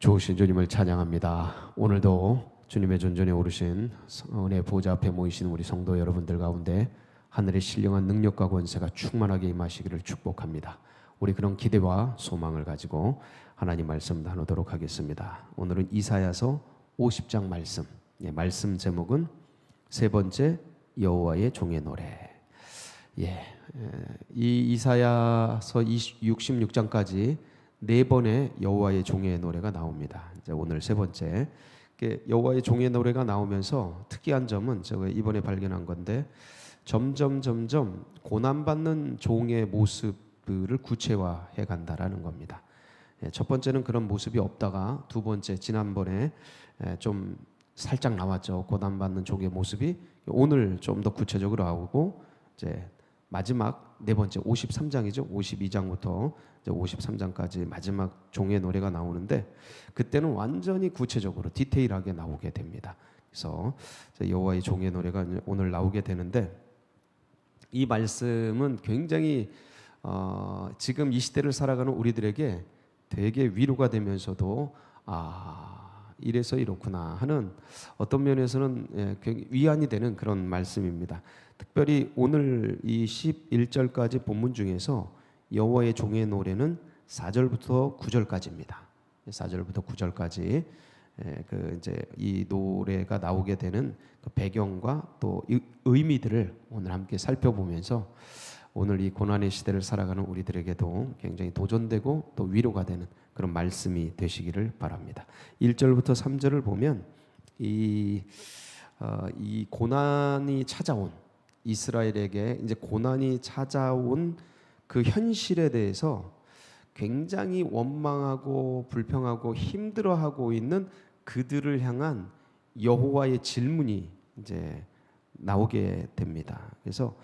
좋으신 주님을 찬양합니다. 오늘도 주님의 존전에 오르신 은혜 보좌 앞에 모이신 우리 성도 여러분들 가운데 하늘의 신령한 능력과 권세가 충만하게 임하시기를 축복합니다. 우리 그런 기대와 소망을 가지고 하나님 말씀 나누도록 하겠습니다. 오늘은 이사야서 50장 말씀. 말씀 제목은 세 번째 여호와의 종의 노래. 이 이사야서 66장까지 네 번의 여호와의 종의 노래가 나옵니다. 이제 오늘 세 번째 여호와의 종의 노래가 나오면서 특이한 점은 제가 이번에 발견한 건데 점점 고난받는 종의 모습을 구체화해 간다라는 겁니다. 첫 번째는 그런 모습이 없다가 두 번째 지난번에 좀 살짝 나왔죠. 고난받는 종의 모습이 오늘 좀 더 구체적으로 나오고 이제 마지막 네 번째 53장이죠. 52장부터 이제 53장까지 마지막 종의 노래가 나오는데 그때는 완전히 구체적으로 디테일하게 나오게 됩니다. 그래서 여호와의 종의 노래가 오늘 나오게 되는데 이 말씀은 굉장히 지금 이 시대를 살아가는 우리들에게 되게 위로가 되면서도 이래서 이렇구나 하는 어떤 면에서는 위안이 되는 그런 말씀입니다. 특별히 오늘 이 11절까지 본문 중에서 여호와의 종의 노래는 4절부터 9절까지입니다. 4절부터 9절까지 이제 이 노래가 나오게 되는 그 배경과 또 의미들을 오늘 함께 살펴보면서 오늘 이 고난의 시대를 살아가는 우리들에게도 굉장히 도전되고 또 위로가 되는 그런 말씀이 되시기를 바랍니다. 1절부터 3절을 보면 이 고난이 찾아온 이스라엘에게 이제 고난이 찾아온 그 현실에 대해서 굉장히 원망하고 불평하고 힘들어하고 있는 그들을 향한 여호와의 질문이 이제 나오게 됩니다. 그래서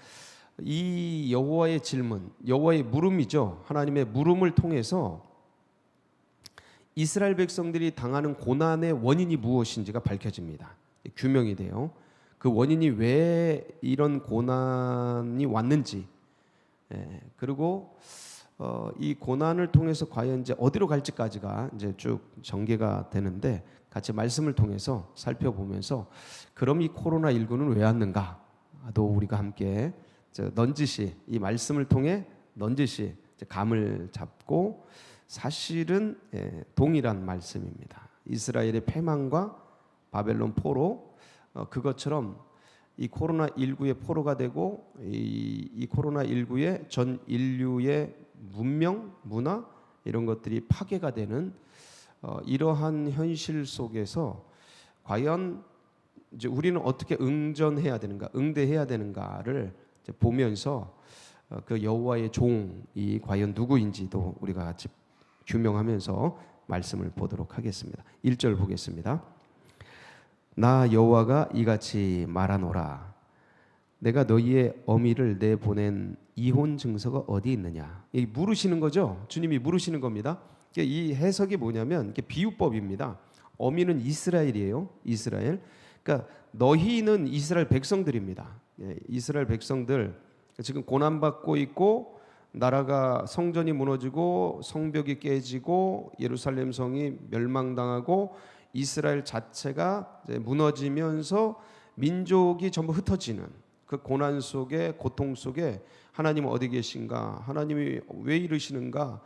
이 여호와의 질문, 여호와의 물음이죠. 하나님의 물음을 통해서 이스라엘 백성들이 당하는 고난의 원인이 무엇인지가 밝혀집니다. 규명이 돼요. 그 원인이 왜 이런 고난이 왔는지, 그리고 이 고난을 통해서 과연 이제 어디로 갈지까지가 이제 쭉 전개가 되는데 같이 말씀을 통해서 살펴보면서 그럼 이 코로나19는 왜 왔는가도 우리가 함께 넌지시 이 말씀을 통해 넌지시 감을 잡고 사실은 동일한 말씀입니다. 이스라엘의 패망과 바벨론 포로 그것처럼 이 코로나19의 포로가 되고 이 코로나19의 전 인류의 문명, 문화 이런 것들이 파괴가 되는 이러한 현실 속에서 과연 이제 우리는 어떻게 응전해야 되는가, 응대해야 되는가를 이제 보면서 그 여호와의 종이 과연 누구인지도 우리가 같이 규명하면서 말씀을 보도록 하겠습니다. 1절 보겠습니다. 나 여호와가 이같이 말하노라. 내가 너희의 어미를 내보낸 이혼 증서가 어디 있느냐. 이 물으시는 거죠. 주님이 물으시는 겁니다. 이 해석이 뭐냐면 비유법입니다. 어미는 이스라엘이에요. 이스라엘. 그러니까 너희는 이스라엘 백성들입니다. 이스라엘 백성들 지금 고난받고 있고 나라가 성전이 무너지고 성벽이 깨지고 예루살렘 성이 멸망당하고 이스라엘 자체가 무너지면서 민족이 전부 흩어지는 그 고난 속에 고통 속에 하나님 어디 계신가? 하나님이 왜 이러시는가?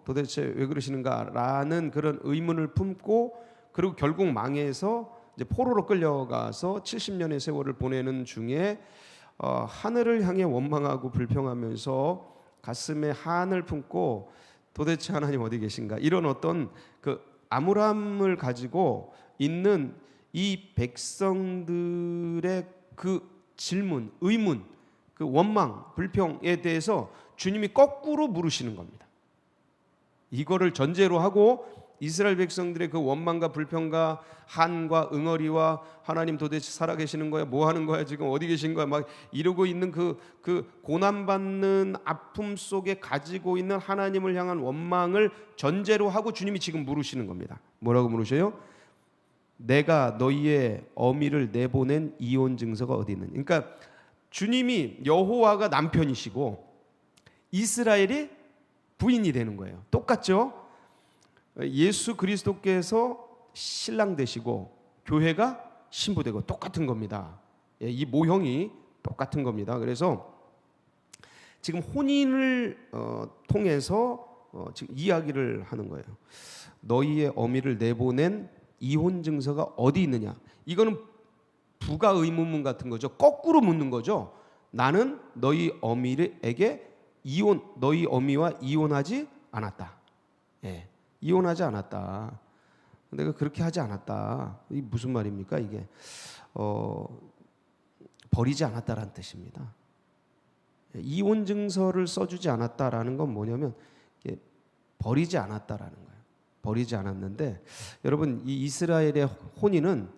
도대체 왜 그러시는가라는 그런 의문을 품고 그리고 결국 망해서 이제 포로로 끌려가서 70년의 세월을 보내는 중에 하늘을 향해 원망하고 불평하면서 가슴에 한을 품고 도대체 하나님 어디 계신가? 이런 어떤 그 암울함을 가지고 있는 이 백성들의 그 질문, 의문, 그 원망, 불평에 대해서 주님이 거꾸로 물으시는 겁니다. 이거를 전제로 하고 이스라엘 백성들의 그 원망과 불평과 한과 응어리와 하나님 도대체 살아계시는 거야? 뭐 하는 거야? 지금 어디 계신 거야? 막 이러고 있는 그 고난받는 아픔 속에 가지고 있는 하나님을 향한 원망을 전제로 하고 주님이 지금 물으시는 겁니다. 뭐라고 물으셔요? 내가 너희의 어미를 내보낸 이혼 증서가 어디 있느냐. 그러니까 주님이 여호와가 남편이시고 이스라엘이 부인이 되는 거예요. 똑같죠? 예수 그리스도께서 신랑 되시고 교회가 신부 되고 똑같은 겁니다. 이 모형이 똑같은 겁니다. 그래서 지금 혼인을 통해서 지금 이야기를 하는 거예요. 너희의 어미를 내보낸 이혼 증서가 어디 있느냐? 이거는 부가 의문문 같은 거죠. 거꾸로 묻는 거죠. 나는 너희 어미에게 너희 어미와 이혼하지 않았다. 이혼하지 않았다. 내가 그렇게 하지 않았다. 이게 무슨 말입니까? 이게 버리지 않았다라는 뜻입니다. 이혼 증서를 써주지 않았다라는 건 뭐냐면 버리지 않았다라는 거예요. 버리지 않았는데 여러분 이 이스라엘의 혼인은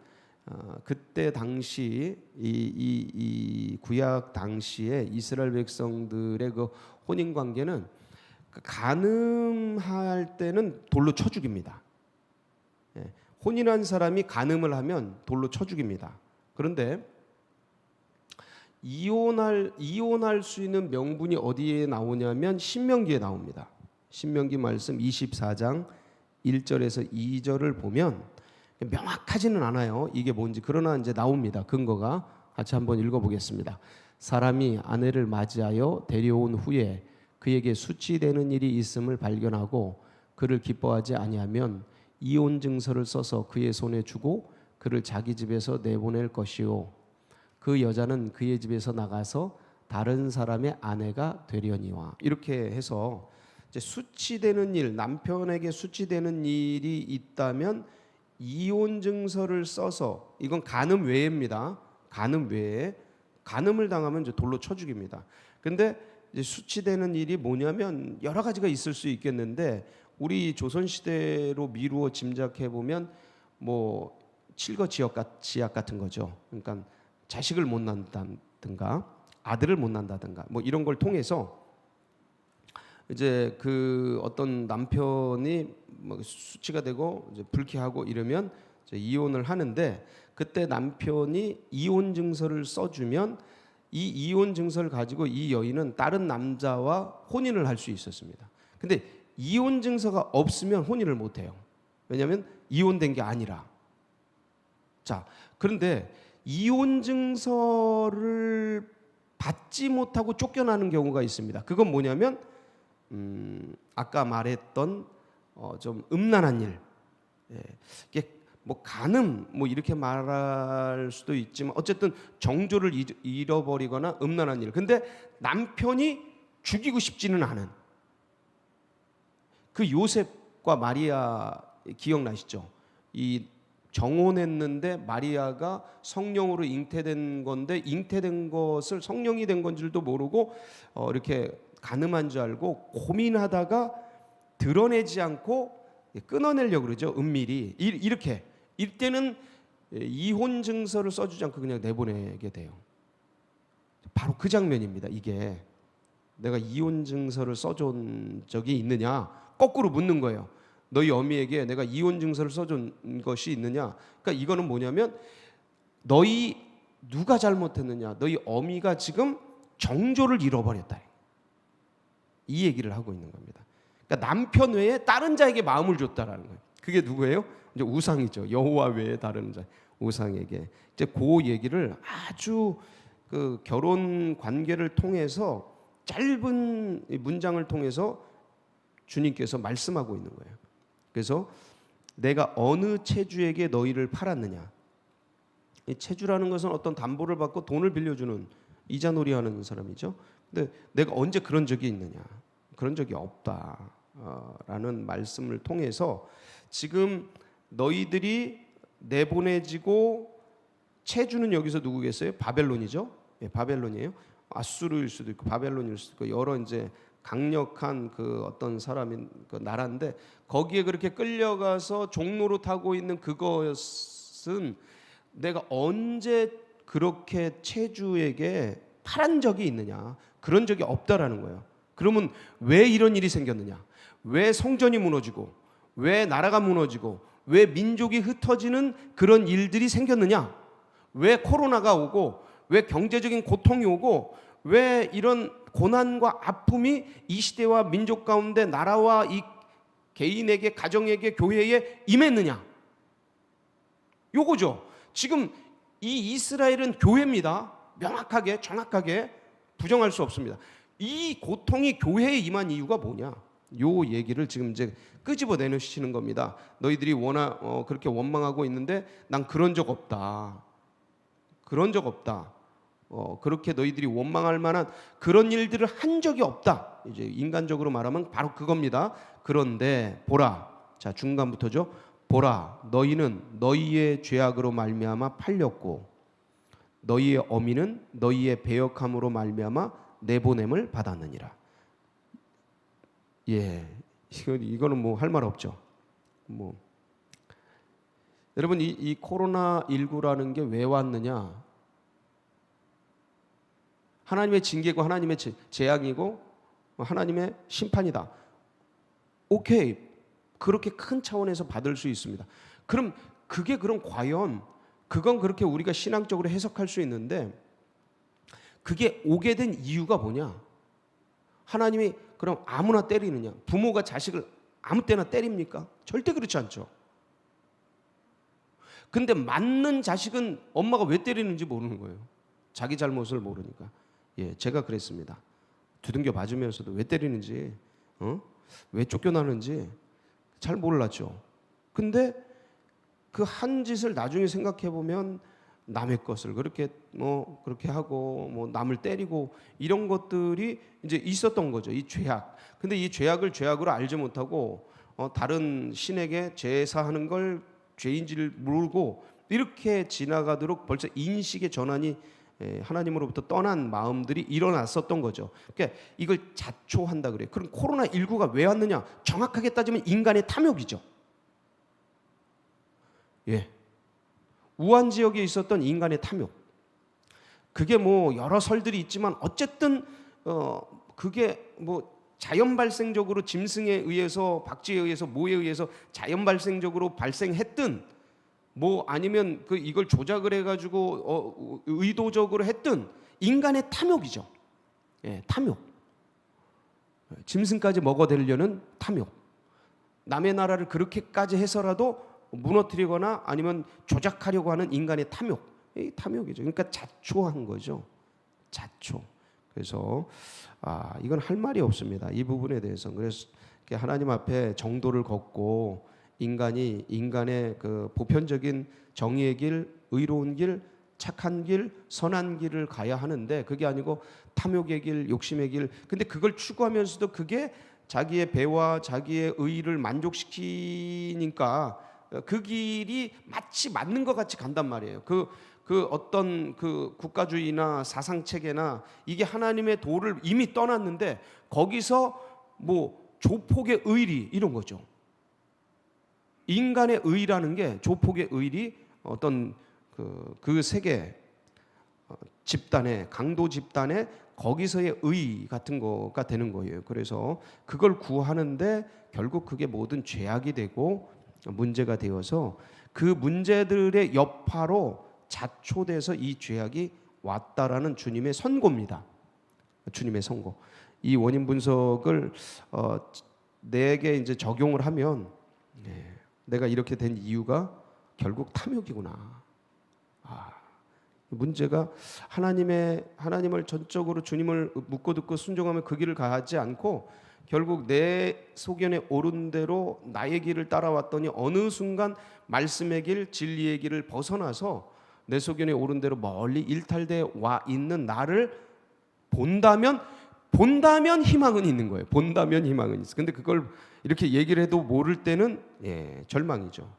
그때 당시 이 구약 당시에 이스라엘 백성들의 그 혼인 관계는 간음할 때는 돌로 쳐 죽입니다. 혼인한 사람이 간음을 하면 돌로 쳐 죽입니다. 그런데 이혼할 수 있는 명분이 어디에 나오냐면 신명기에 나옵니다. 신명기 말씀 24장 1절에서 2절을 보면 명확하지는 않아요. 이게 뭔지. 그러나 이제 나옵니다. 근거가. 같이 한번 읽어보겠습니다. 사람이 아내를 맞이하여 데려온 후에 그에게 수치되는 일이 있음을 발견하고 그를 기뻐하지 아니하면 이혼 증서를 써서 그의 손에 주고 그를 자기 집에서 내보낼 것이요 그 여자는 그의 집에서 나가서 다른 사람의 아내가 되려니와. 이렇게 해서 이제 수치되는 일, 남편에게 수치되는 일이 있다면 이혼 증서를 써서, 이건 간음 외입니다. 간음 외에, 간음을 당하면 이제 돌로 쳐 죽입니다. 근데 이제 수치되는 일이 뭐냐면 여러 가지가 있을 수 있겠는데 우리 조선 시대로 미루어 짐작해 보면 뭐 칠거 지약 같은 거죠. 그러니까 자식을 못 낳는다든가 아들을 못 낳는다든가 뭐 이런 걸 통해서 이제 그 어떤 남편이 뭐 수치가 되고 이제 불쾌하고 이러면 이제 이혼을 하는데 그때 남편이 이혼 증서를 써주면 이 이혼 증서를 가지고 이 여인은 다른 남자와 혼인을 할 수 있었습니다. 근데 이혼 증서가 없으면 혼인을 못 해요. 왜냐하면 이혼된 게 아니라. 자, 그런데 이혼 증서를 받지 못하고 쫓겨나는 경우가 있습니다. 그건 뭐냐면 아까 말했던 좀 음란한 일, 이게 뭐 간음 뭐 이렇게 말할 수도 있지만 어쨌든 정조를 잃어버리거나 음란한 일. 근데 남편이 죽이고 싶지는 않은 그 요셉과 마리아 기억나시죠? 이 정혼했는데 마리아가 성령으로 잉태된 건데 잉태된 것을 성령이 된 건 줄도 모르고 이렇게 간음한 줄 알고 고민하다가 드러내지 않고 끊어내려고 그러죠. 은밀히 이렇게 이때는 이혼 증서를 써주지 않고 그냥 내보내게 돼요. 바로 그 장면입니다. 이게 내가 이혼 증서를 써준 적이 있느냐 거꾸로 묻는 거예요. 너희 어미에게 내가 이혼 증서를 써준 것이 있느냐. 그러니까 이거는 뭐냐면 너희 누가 잘못했느냐. 너희 어미가 지금 정조를 잃어버렸다. 이 얘기를 하고 있는 겁니다. 그러니까 남편 외에 다른 자에게 마음을 줬다라는 거예요. 그게 누구예요? 이제 우상이죠. 여호와 외에 다른 자 우상에게. 이제 그 얘기를 아주 그 결혼 관계를 통해서 짧은 문장을 통해서 주님께서 말씀하고 있는 거예요. 그래서 내가 어느 체주에게 너희를 팔았느냐. 이 체주라는 것은 어떤 담보를 받고 돈을 빌려주는 이자놀이하는 사람이죠. 근데 내가 언제 그런 적이 있느냐. 그런 적이 없다라는 말씀을 통해서 지금 너희들이 내보내지고 체주는 여기서 누구겠어요? 바벨론이죠. 예, 바벨론이에요. 아수르일 수도 있고 바벨론일 수도 있고 여러 이제 강력한 그 어떤 사람인 그 나라인데 거기에 그렇게 끌려가서 종로로 타고 있는 그것은 내가 언제 그렇게 체주에게 팔은 적이 있느냐. 그런 적이 없다라는 거예요. 그러면 왜 이런 일이 생겼느냐. 왜 성전이 무너지고 왜 나라가 무너지고 왜 민족이 흩어지는 그런 일들이 생겼느냐. 왜 코로나가 오고 왜 경제적인 고통이 오고 왜 이런 고난과 아픔이 이 시대와 민족 가운데 나라와 이 개인에게, 가정에게, 교회에 임했느냐? 요거죠. 지금 이 이스라엘은 교회입니다. 명확하게, 정확하게 부정할 수 없습니다. 이 고통이 교회에 임한 이유가 뭐냐? 요 얘기를 지금 이제 끄집어내시는 겁니다. 너희들이 그렇게 원망하고 있는데 난 그런 적 없다. 그런 적 없다. 그렇게 너희들이 원망할 만한 그런 일들을 한 적이 없다. 이제 인간적으로 말하면 바로 그겁니다. 그런데 보라, 자 중간부터죠. 보라, 너희는 너희의 죄악으로 말미암아 팔렸고 너희의 어미는 너희의 배역함으로 말미암아 내보냄을 받았느니라. 예, 이거는 뭐 할 말 없죠. 뭐 여러분 이 코로나 19라는 게 왜 왔느냐? 하나님의 징계고 하나님의 재앙이고 하나님의 심판이다. 오케이, 그렇게 큰 차원에서 받을 수 있습니다. 그럼 과연 그건 그렇게 우리가 신앙적으로 해석할 수 있는데 그게 오게 된 이유가 뭐냐? 하나님이 그럼 아무나 때리느냐? 부모가 자식을 아무 때나 때립니까? 절대 그렇지 않죠. 근데 맞는 자식은 엄마가 왜 때리는지 모르는 거예요. 자기 잘못을 모르니까. 예, 제가 그랬습니다. 두들겨 맞으면서도 왜 때리는지, 왜 쫓겨나는지 잘 몰랐죠. 근데 그 한 짓을 나중에 생각해 보면 남의 것을 그렇게 하고 남을 때리고 이런 것들이 이제 있었던 거죠. 이 죄악. 근데 이 죄악을 죄악으로 알지 못하고 다른 신에게 제사하는 걸 죄인지를 모르고 이렇게 지나가도록 벌써 인식의 전환이 하나님으로부터 떠난 마음들이 일어났었던 거죠. 그러니까 이걸 자초한다 그래요. 그럼 코로나19가 왜 왔느냐? 정확하게 따지면 인간의 탐욕이죠. 예. 우한 지역에 있었던 인간의 탐욕. 그게 뭐 여러 설들이 있지만 어쨌든 그게 뭐 자연 발생적으로 짐승에 의해서 박쥐에 의해서 모에 의해서 자연 발생적으로 발생했든 뭐 아니면 이걸 조작을 해가지고 의도적으로 했든 인간의 탐욕이죠. 예, 탐욕. 짐승까지 먹어대려는 탐욕. 남의 나라를 그렇게까지 해서라도 무너뜨리거나 아니면 조작하려고 하는 인간의 탐욕. 이 탐욕이죠. 그러니까 자초한 거죠. 자초. 그래서 이건 할 말이 없습니다. 이 부분에 대해서. 그래서 하나님 앞에 정도를 걷고 인간의 그 보편적인 정의의 길, 의로운 길, 착한 길, 선한 길을 가야 하는데 그게 아니고 탐욕의 길, 욕심의 길. 근데 그걸 추구하면서도 그게 자기의 배와 자기의 의를 만족시키니까 그 길이 마치 맞는 것 같이 간단 말이에요. 어떤 국가주의나 사상체계나 이게 하나님의 도를 이미 떠났는데 거기서 뭐 조폭의 의리 이런 거죠. 인간의 의라는 게 조폭의 의리 어떤 그 세계 집단의 강도 집단의 거기서의 의 같은 거가 되는 거예요. 그래서 그걸 구하는데 결국 그게 모든 죄악이 되고 문제가 되어서 그 문제들의 여파로 자초돼서 이 죄악이 왔다라는 주님의 선고입니다. 주님의 선고. 이 원인 분석을 내게 이제 적용을 하면 내가 이렇게 된 이유가 결국 탐욕이구나. 문제가 하나님을 전적으로 주님을 묻고 듣고 순종하며 그 길을 가지 않고 결국 내 소견에 오른 대로 나의 길을 따라왔더니 어느 순간 말씀의 길, 진리의 길을 벗어나서 내 소견에 오른 대로 멀리 일탈돼 와 있는 나를 본다면 희망은 있는 거예요. 본다면 희망은 있어. 근데 그걸 이렇게 얘기를 해도 모를 때는 절망이죠.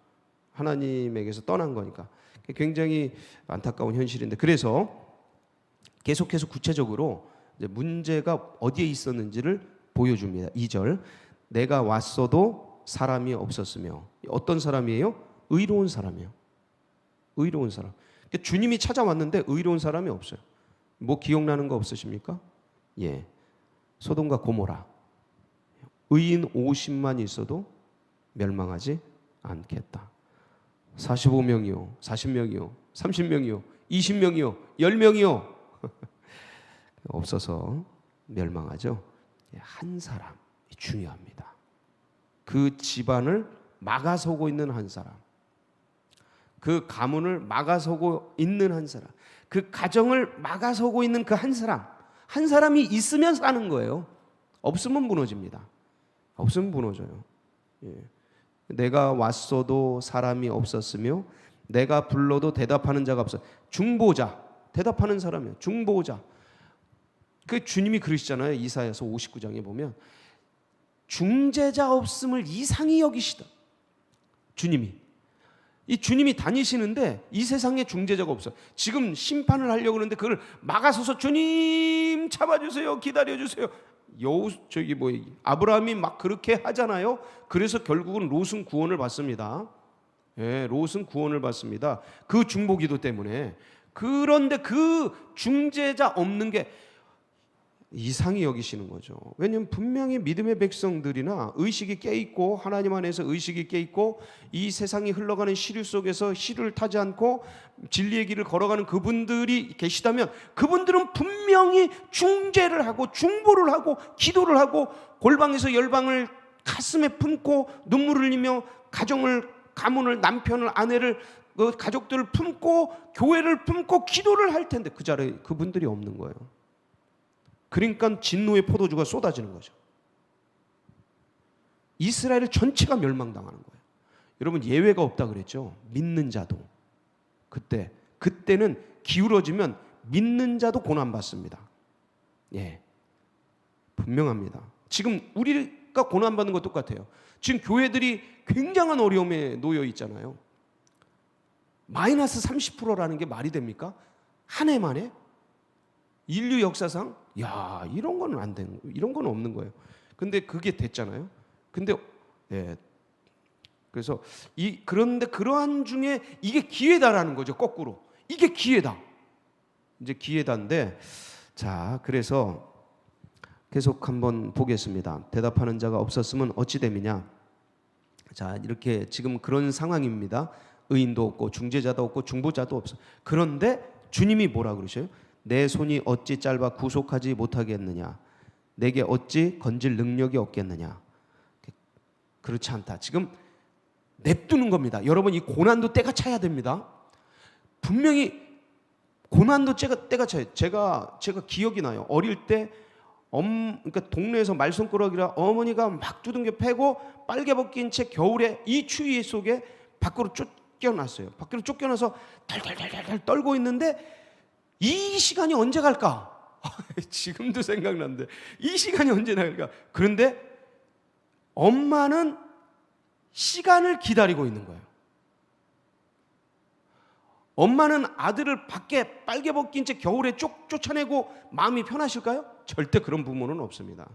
하나님에게서 떠난 거니까. 굉장히 안타까운 현실인데 그래서 계속해서 구체적으로 이제 문제가 어디에 있었는지를 보여줍니다. 2절 내가 왔어도 사람이 없었으며 어떤 사람이에요? 의로운 사람이에요. 의로운 사람. 그러니까 주님이 찾아왔는데 의로운 사람이 없어요. 뭐 기억나는 거 없으십니까? 예, 소돔과 고모라. 의인 50만 있어도 멸망하지 않겠다. 45명이요, 40명이요, 30명이요, 20명이요, 10명이요. 없어서 멸망하죠. 한 사람 중요합니다. 그 집안을 막아서고 있는 한 사람, 그 가문을 막아서고 있는 한 사람, 그 가정을 막아서고 있는 그 한 사람, 한 사람이 있으면 사는 거예요. 없으면 무너집니다. 없으면 무너져요. 예. 내가 왔어도 사람이 없었으며 내가 불러도 대답하는 자가 없어. 중보자, 대답하는 사람이에요. 중보자. 그 주님이 그러시잖아요. 이사야서 59장에 보면 중재자 없음을 이상히 여기시다. 주님이. 이 주님이 다니시는데 이 세상에 중재자가 없어. 지금 심판을 하려고 하는데 그걸 막아서서 주님 잡아주세요, 기다려주세요. 아브라함이 막 그렇게 하잖아요. 그래서 결국은 롯은 구원을 받습니다. 예, 롯은 구원을 받습니다. 그 중보기도 때문에. 그런데 그 중재자 없는 게 이상히 여기시는 거죠. 왜냐하면 분명히 믿음의 백성들이나 의식이 깨있고 하나님 안에서 의식이 깨있고 이 세상이 흘러가는 시류 속에서 시류를 타지 않고 진리의 길을 걸어가는 그분들이 계시다면 그분들은 분명히 중재를 하고 중보를 하고 기도를 하고 골방에서 열방을 가슴에 품고 눈물을 흘리며 가문을 남편을 아내를 그 가족들을 품고 교회를 품고 기도를 할 텐데 그 자리에 그분들이 없는 거예요. 그러니까 진노의 포도주가 쏟아지는 거죠. 이스라엘 전체가 멸망당하는 거예요. 여러분 예외가 없다 그랬죠. 믿는 자도 그때는 기울어지면 믿는 자도 고난받습니다. 예, 분명합니다. 지금 우리가 고난받는 것 똑같아요. 지금 교회들이 굉장한 어려움에 놓여 있잖아요. 마이너스 30%라는 게 말이 됩니까? 한 해 만에? 인류 역사상 이런 거는 안 되는 거예요. 이런 건 없는 거예요. 근데 그게 됐잖아요. 근데 예. 그래서 그런데 그러한 중에 이게 기회다라는 거죠. 거꾸로. 이게 기회다. 이제 기회다인데 자, 그래서 계속 한번 보겠습니다. 대답하는 자가 없었으면 어찌 됨이냐. 자, 이렇게 지금 그런 상황입니다. 의인도 없고 중재자도 없고 중보자도 없어. 그런데 주님이 뭐라 그러셔요? 내 손이 어찌 짧아 구속하지 못하겠느냐? 내게 어찌 건질 능력이 없겠느냐? 그렇지 않다. 지금 냅두는 겁니다. 여러분 이 고난도 때가 차야 됩니다. 분명히 고난도 때가 차요. 제가 기억이 나요. 어릴 때 그러니까 동네에서 말썽꾸러기라 어머니가 막 두둥겨 패고 빨개 벗긴 채 겨울에 이 추위 속에 밖으로 쫓겨났어요. 밖으로 쫓겨나서 덜덜덜덜 떨고 있는데 이 시간이 언제 갈까? 지금도 생각나는데 이 시간이 언제 갈까? 그런데 엄마는 시간을 기다리고 있는 거예요. 엄마는 아들을 밖에 빨개 벗긴 채 겨울에 쫓아내고 마음이 편하실까요? 절대 그런 부모는 없습니다.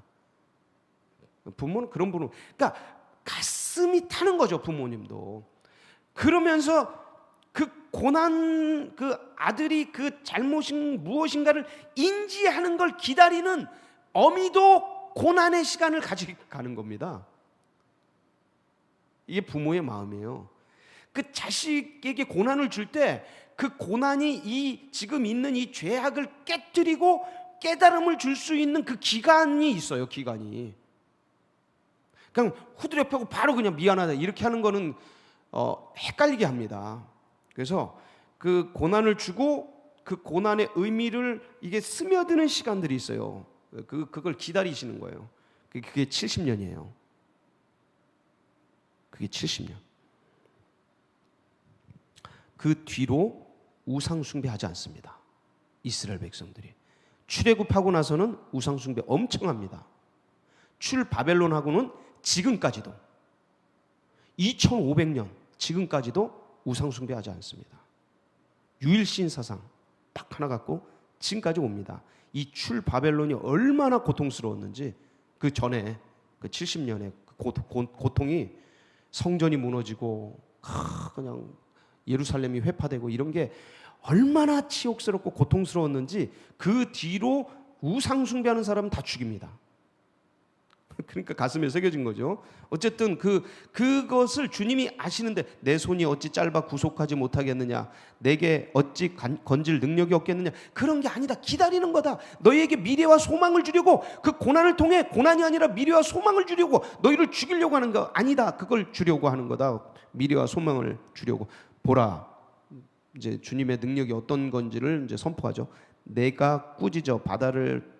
부모는 그런 부모, 그러니까 가슴이 타는 거죠. 부모님도. 그러면서 그 고난, 그 아들이 그 잘못인 무엇인가를 인지하는 걸 기다리는 어미도 고난의 시간을 가져가는 겁니다. 이게 부모의 마음이에요. 그 자식에게 고난을 줄 때 그 고난이 지금 있는 이 죄악을 깨뜨리고 깨달음을 줄 수 있는 그 기간이 있어요. 기간이. 그냥 후드려 펴고 바로 그냥 미안하다 이렇게 하는 거는 헷갈리게 합니다. 그래서 그 고난을 주고 그 고난의 의미를 이게 스며드는 시간들이 있어요. 그걸 기다리시는 거예요. 그게 70년이에요. 그게 70년. 그 뒤로 우상 숭배하지 않습니다. 이스라엘 백성들이. 출애굽하고 나서는 우상 숭배 엄청 합니다. 출 바벨론하고는 지금까지도 2500년 지금까지도 우상 숭배하지 않습니다. 유일신 사상 딱 하나 갖고 지금까지 옵니다. 이 출 바벨론이 얼마나 고통스러웠는지 그 전에 그 70년의 고통이 성전이 무너지고 그냥 예루살렘이 회파되고 이런 게 얼마나 치욕스럽고 고통스러웠는지 그 뒤로 우상 숭배하는 사람은 다 죽입니다. 그러니까 가슴에 새겨진 거죠. 어쨌든 그것을 주님이 아시는데 내 손이 어찌 짧아 구속하지 못하겠느냐, 내게 어찌 건질 능력이 없겠느냐, 그런 게 아니다. 기다리는 거다. 너희에게 미래와 소망을 주려고, 그 고난을 통해 고난이 아니라 미래와 소망을 주려고, 너희를 죽이려고 하는 거 아니다. 그걸 주려고 하는 거다. 미래와 소망을 주려고. 보라, 이제 주님의 능력이 어떤 건지를 이제 선포하죠. 내가 꾸짖어 바다를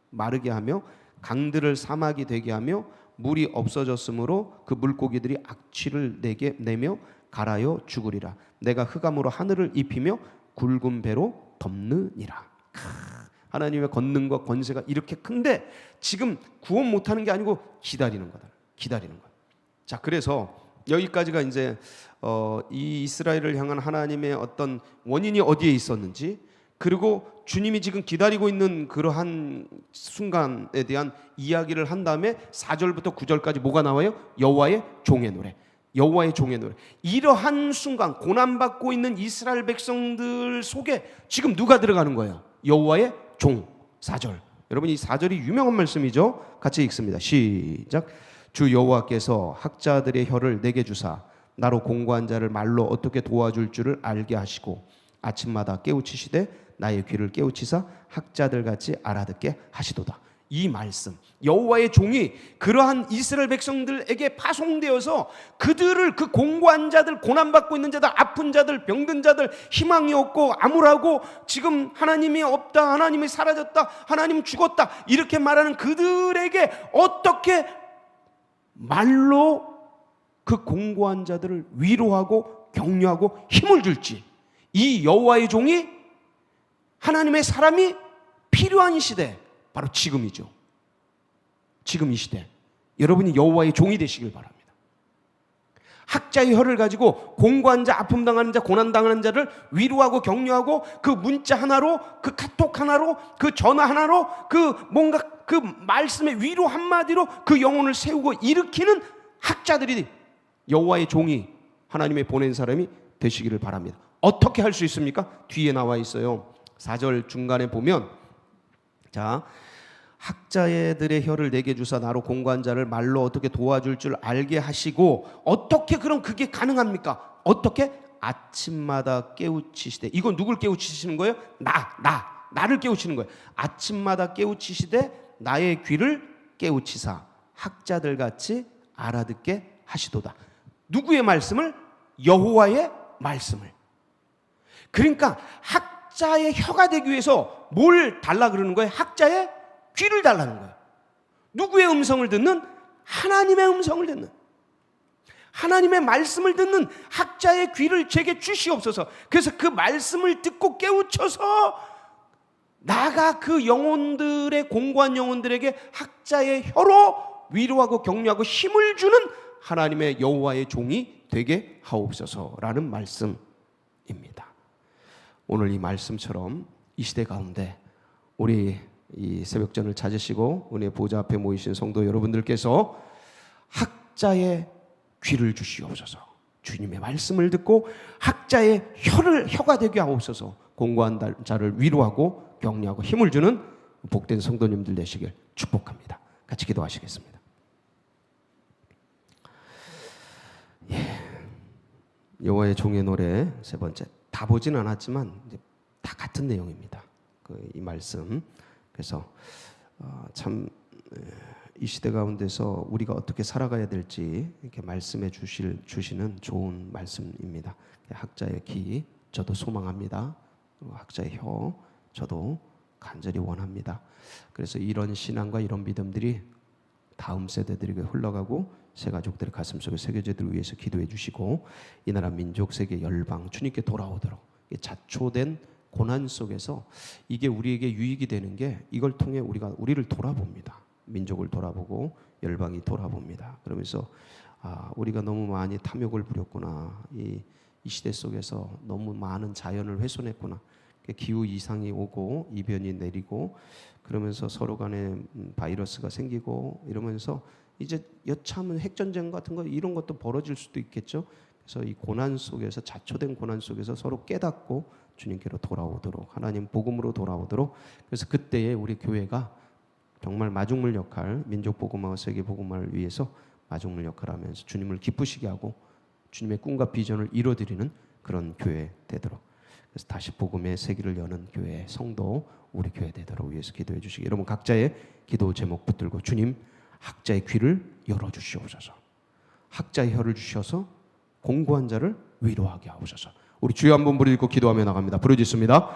마르게 하며 강들을 사막이 되게 하며 물이 없어졌으므로 그 물고기들이 악취를 내며 갈아여 죽으리라. 내가 흑암으로 하늘을 입히며 굵은 배로 덮느니라. 하나님의 권능과 권세가 이렇게 큰데 지금 구원 못하는 게 아니고 기다리는 거다. 기다리는 것. 자, 그래서 여기까지가 이제 이 이스라엘을 향한 하나님의 어떤 원인이 어디에 있었는지, 그리고 주님이 지금 기다리고 있는 그러한 순간에 대한 이야기를 한 다음에 4절부터 9절까지 뭐가 나와요? 여호와의 종의 노래. 여호와의 종의 노래. 이러한 순간 고난받고 있는 이스라엘 백성들 속에 지금 누가 들어가는 거예요? 여호와의 종. 4절. 여러분, 이 4절이 유명한 말씀이죠. 같이 읽습니다. 시작. 주 여호와께서 학자들의 혀를 내게 주사 나로 공고한 자를 말로 어떻게 도와줄 줄을 알게 하시고 아침마다 깨우치시되 나의 귀를 깨우치사 학자들 같이 알아듣게 하시도다. 이 말씀, 여호와의 종이 그러한 이스라엘 백성들에게 파송되어서 그들을, 그 공고한 자들, 고난받고 있는 자들, 아픈 자들, 병든 자들, 희망이 없고 암울하고 지금 하나님이 없다, 하나님이 사라졌다, 하나님 죽었다 이렇게 말하는 그들에게 어떻게 말로 그 공고한 자들을 위로하고 격려하고 힘을 줄지, 이 여호와의 종이, 하나님의 사람이 필요한 시대, 바로 지금이죠. 지금 이 시대 여러분이 여호와의 종이 되시길 바랍니다. 학자의 혀를 가지고 공고한 자, 아픔 당하는 자, 고난 당하는 자를 위로하고 격려하고 그 문자 하나로, 그 카톡 하나로, 그 전화 하나로, 그 뭔가 그 말씀의 위로 한마디로 그 영혼을 세우고 일으키는 학자들이, 여호와의 종이, 하나님의 보낸 사람이 되시기를 바랍니다. 어떻게 할 수 있습니까? 뒤에 나와 있어요. 4절 중간에 보면, 자, 학자들의 혀를 내게 주사 나로 공고한 자를 말로 어떻게 도와줄 줄 알게 하시고, 어떻게 그럼 그게 가능합니까? 어떻게? 아침마다 깨우치시되. 이건 누굴 깨우치시는 거예요? 나를 깨우치는 거예요. 아침마다 깨우치시되 나의 귀를 깨우치사 학자들 같이 알아듣게 하시도다. 누구의 말씀을? 여호와의 말씀을. 그러니까 학자의 혀가 되기 위해서 뭘 달라 그러는 거예요? 학자의 귀를 달라는 거예요. 누구의 음성을 듣는? 하나님의 음성을 듣는, 하나님의 말씀을 듣는 학자의 귀를 제게 주시옵소서. 그래서 그 말씀을 듣고 깨우쳐서 나가 그 영혼들의, 공고한 영혼들에게 학자의 혀로 위로하고 격려하고 힘을 주는 하나님의 여호와의 종이 되게 하옵소서라는 말씀입니다. 오늘 이 말씀처럼 이 시대 가운데 우리 이 새벽전을 찾으시고 우리의 보좌 앞에 모이신 성도 여러분들께서 학자의 귀를 주시옵소서. 주님의 말씀을 듣고 학자의 혀가 되게 하옵소서. 공고한 자를 위로하고 격려하고 힘을 주는 복된 성도님들 되시길 축복합니다. 같이 기도하시겠습니다. 여호와의 종의 노래 세 번째, 다 보진 않았지만 이제 다 같은 내용입니다. 이 말씀. 그래서 참 이 시대 가운데서 우리가 어떻게 살아가야 될지 이렇게 말씀해 주시는 좋은 말씀입니다. 학자의 귀 저도 소망합니다. 학자의 혀 저도 간절히 원합니다. 그래서 이런 신앙과 이런 믿음들이 다음 세대들에게 흘러가고 새 가족들의 가슴속에 새겨지도록 위해서 기도해 주시고, 이 나라 민족 세계 열방 주님께 돌아오도록, 자초된 고난 속에서 이게 우리에게 유익이 되는 게, 이걸 통해 우리를 돌아봅니다. 민족을 돌아보고 열방이 돌아봅니다. 그러면서 우리가 너무 많이 탐욕을 부렸구나, 이 시대 속에서 너무 많은 자연을 훼손했구나, 기후 이상이 오고 이변이 내리고 그러면서 서로 간에 바이러스가 생기고 이러면서 이제 여차하면 핵전쟁 같은 거, 이런 것도 벌어질 수도 있겠죠. 그래서 이 고난 속에서, 자초된 고난 속에서 서로 깨닫고 주님께로 돌아오도록, 하나님 복음으로 돌아오도록, 그래서 그때에 우리 교회가 정말 마중물 역할, 민족 복음화와 세계 복음화를 위해서 마중물 역할하면서 주님을 기쁘시게 하고 주님의 꿈과 비전을 이뤄드리는 그런 교회 되도록, 그래서 다시 복음의 세계를 여는 교회, 성도, 우리 교회 되도록 위해서 기도해 주시기, 여러분 각자의 기도 제목 붙들고 주님, 학자의 귀를 열어주시옵소서. 학자의 혀를 주셔서 공고한 자를 위로하게 하옵소서. 우리 주여 한번 부르짖고 기도하며 나갑니다. 부르짖습니다.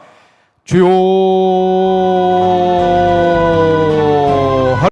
주여